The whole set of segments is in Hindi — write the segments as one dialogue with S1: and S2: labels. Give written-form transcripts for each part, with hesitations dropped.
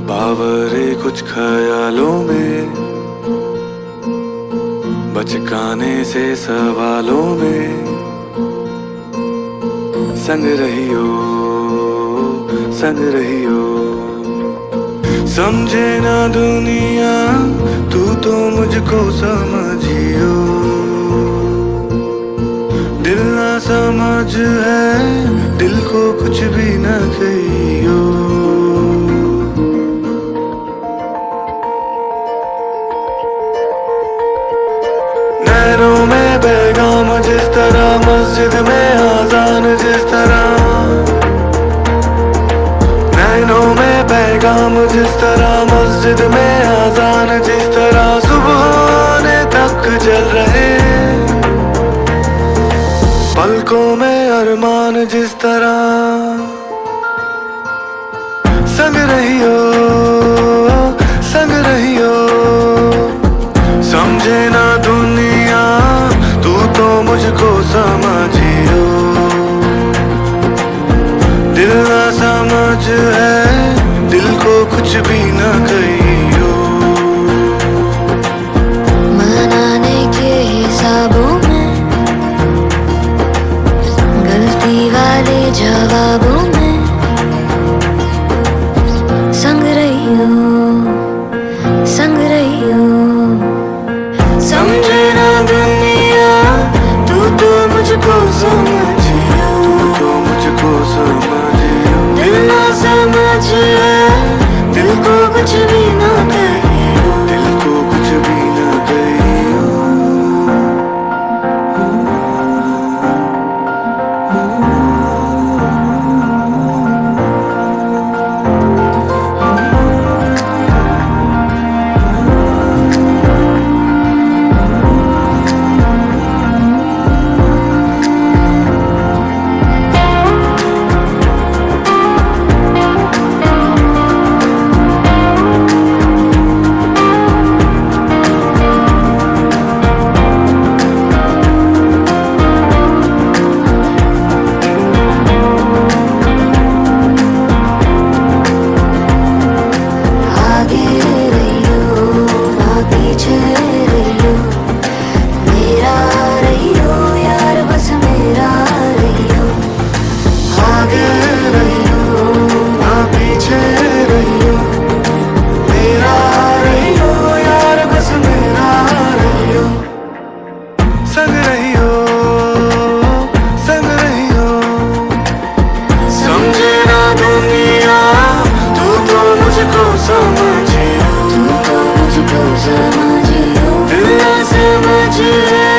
S1: बावरे कुछ ख्यालों में, बचकाने से सवालों में, संग रहियो संग रहियो। समझे ना दुनिया तू तो मुझको समझियो, दिल ना समझ है दिल को कुछ भी न कहियो। नैनों में पैगाम जिस तरह, मस्जिद में आजान जिस तरह, नैनों में पैगाम जिस तरह, मस्जिद में आजान जिस तरह, सुबह होने तक जल रहे पलकों में अरमान जिस तरह। संग रहियो संग रहियो, समझे ना दुनिया तू तो मुझको समझियो, दिल ना समझ है दिल को कुछ भी न कहियो।
S2: मनाने के हिसाबों में, गलती वाले जवाबों में, संग रहियो संग रहियो। समझे ना दुनिया तू तो मुझको समझियो,
S1: तू तो मुझको समझियो,
S2: दिल ना समझ है दिल को कुछ भी ना कहियो,
S1: दिल को कुछ भी न कहियो। संग रहियो संग रहियो, समझे ना दुनिया तू तो मुझको समझियो,
S2: तू तो मुझको समझियो,
S1: दिल ना समझ है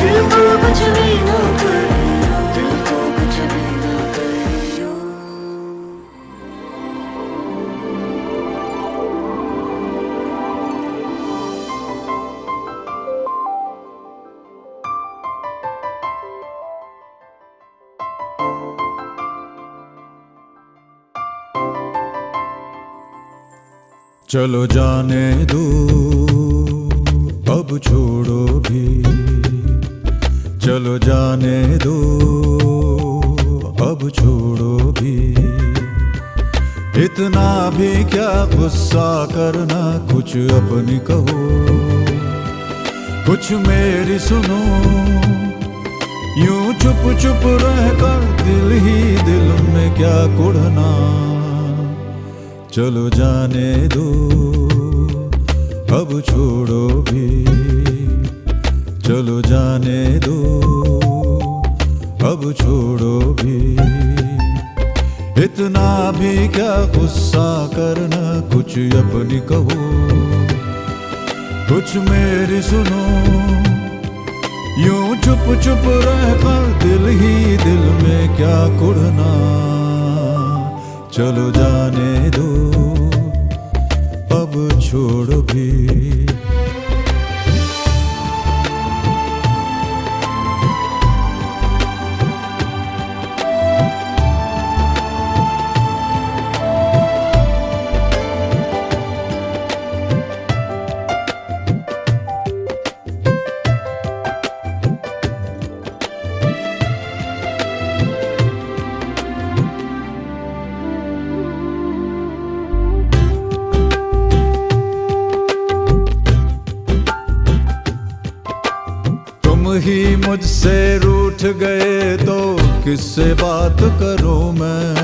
S2: दिल को कुछ भी ना कहियो,
S1: दिल को कुछ भी न कहियो।
S3: चलो जाने दो अब छोड़ो भी, चलो जाने दो अब छोड़ो भी। इतना भी क्या गुस्सा करना, कुछ अपनी कहो कुछ मेरी सुनो। यूं चुप चुप रहकर दिल ही दिल में क्या कुढ़ना। चलो जाने दो अब छोड़ो भी, चलो जाने दो अब छोड़ो भी। इतना भी क्या गुस्सा करना, कुछ अपनी कहो कुछ मेरी सुनो। यूं चुप चुप रहकर दिल ही दिल में क्या कुढ़ना। चलो जाने दो अब छोड़ो भी। ही मुझसे रूठ गए तो किससे बात करूं मैं।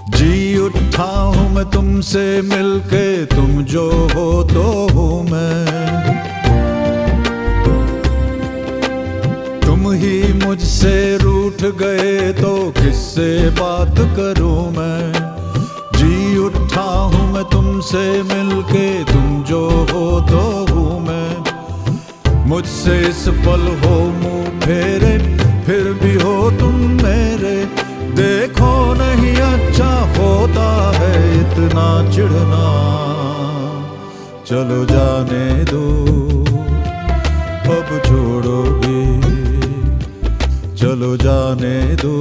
S3: जी उठा हूं मैं तुमसे मिलके, तुम जो हो तो हूं मैं। तुम ही मुझसे रूठ गए तो किससे बात करूं मैं। जी उठा हूं मैं तुमसे मिलके, तुम जो हो तो हूं मैं। मुझसे इस पल हो मुंह फेरे, फिर भी हो तुम मेरे। देखो नहीं अच्छा होता है इतना चिढ़ना, चलो जाने दो अब छोड़ो भी। चलो जाने दो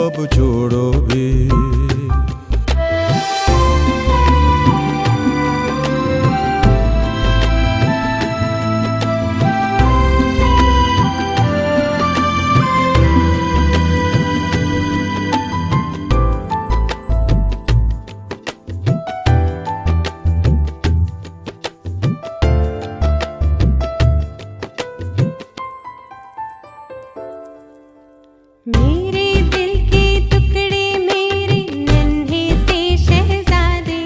S3: अब छोड़ो भी।
S2: मेरे दिल के टुकड़े मेरे नन्हे से शहजादे,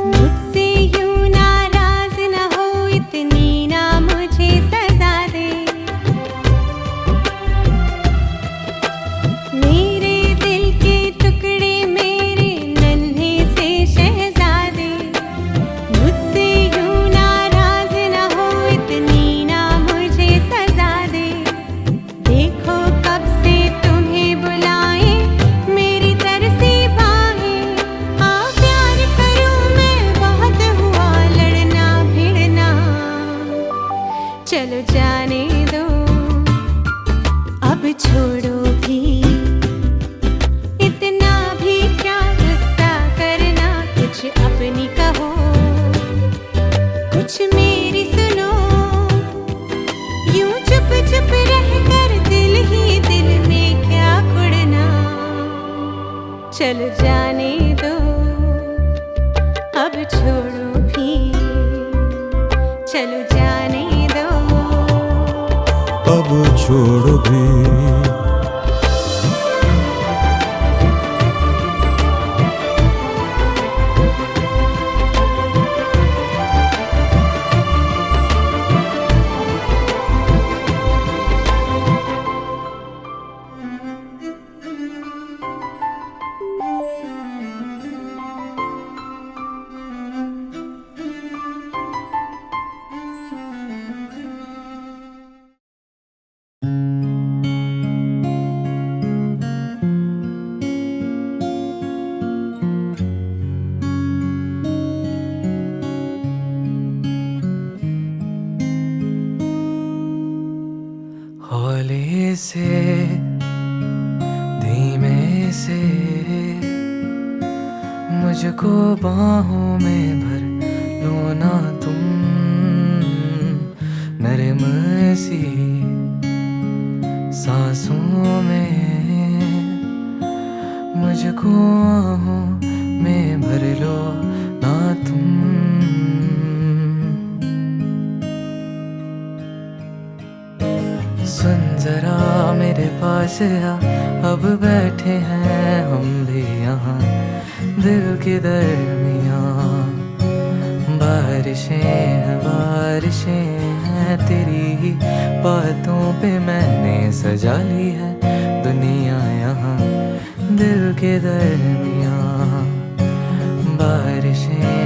S2: मुझसे यूं नाराज न हो, इतनी ना मुझे सजा दे। मेरे दिल के टुकड़े मेरे नन्हे से शहजादे, मुझसे यूं नाराज न हो, इतनी ना मुझे सजा दे। देखो कब से तुम्हें बुलाए मेरी तरसी बाहें, हाँ प्यार करूं मैं, बहुत हुआ लड़ना भिड़ना। चलो जाने दो अब छोड़ो भी, इतना भी क्या गुस्सा करना। कुछ अपनी कहो कुछ मेरी सुनो, यूं चुप चुप रह कर दिल ही दिल में क्या कुड़ना। चलो जाने दो अब छोड़ो भी, चलो जाने दो।
S3: अब छोड़ो भी।
S1: हौले से धीमे से मुझको बाहों में भर लो ना तुम। नरम सी सांसों में मुझको आहों में भर लो ना तुम। सुन जरा मेरे पास आ, अब बैठे हैं हम भी यहाँ दिल के दरमियाँ। बारिशें हैं तेरी ही बातों पे मैंने सजा ली है दुनिया यहाँ दिल के दरमियाँ। बारिशें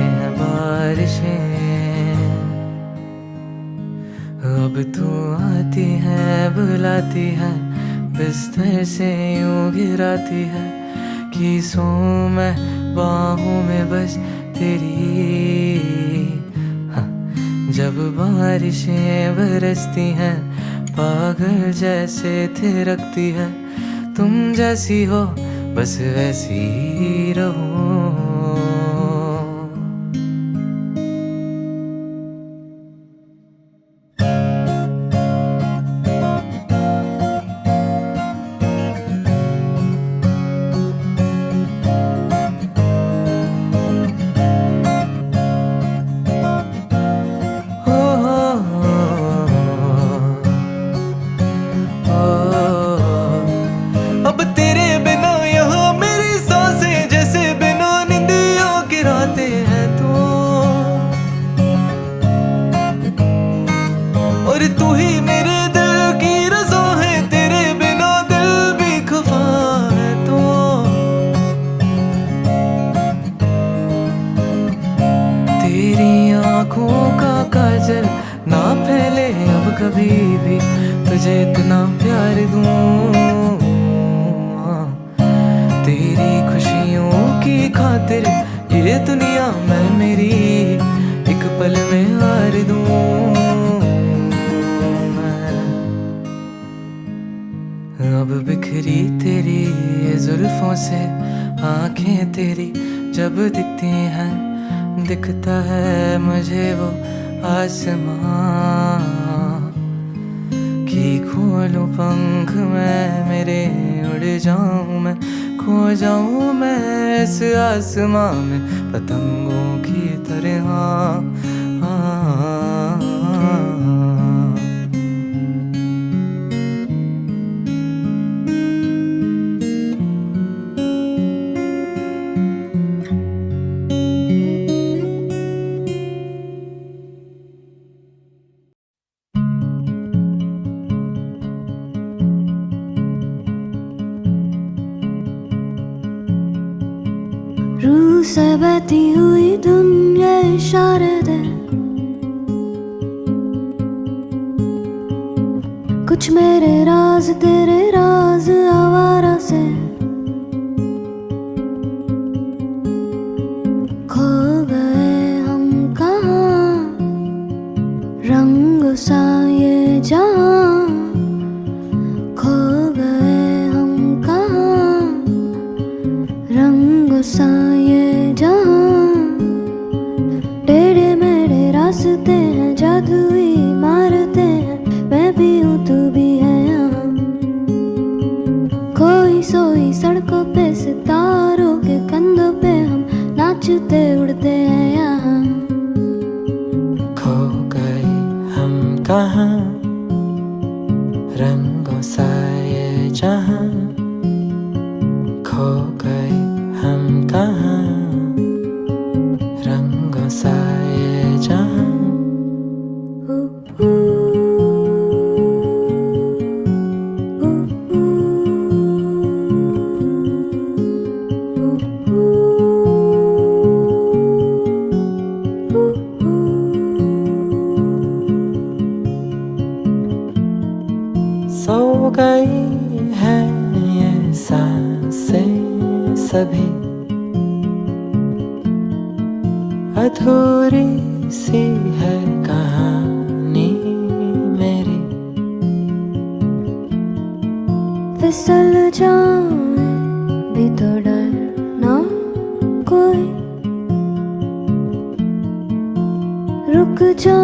S1: अब तू आती है बुलाती है, बिस्तर से यूं गिराती है कि सोऊं मैं बाहों में बस तेरी। हाँ, जब बारिशें बरसती हैं पागल जैसे थिरकती है, तुम जैसी हो बस वैसी ही रहो।
S4: आँखों का काजल ना फैले अब कभी भी, तुझे इतना प्यार दूं। तेरी खुशियों की खातिर ये दुनिया मैं मेरी एक पल में हार दूं। अब बिखरी तेरी ये जुल्फों से आंखें तेरी जब दिखती हैं, दिखता है मुझे वो आसमां कि खोलूं पंख मैं मेरे, उड़ जाऊं मैं, खो जाऊं मैं इस आसमां में पतंगों की तरह।
S5: रूह से बहती हुई दुनिया इशारे दे, कुछ मेरे राज तेरे राज आवारा से। खो गए हम कहाँ रंग सा ये जहाँ, खो गए हम कहाँ रंग सा ये जहाँ। टेढ़े मेढ़े रास्ते हैं, जादुई मारते हैं, मैं भी हूँ तू भी है यहाँ। खोई सोई सड़कों पे सितारों के कंधों पे हम नाचते उड़ते हैं यहाँ।
S4: खो गए हम कहाँ रंगों सा ये जहाँ, खो गए हम कहाँ रंगों सा ये जहाँ। सो गई है ये सांसें सभी, अधूरी सी है कहानी मेरी।
S5: फिसल जाए भी तो डर ना कोई, रुक जा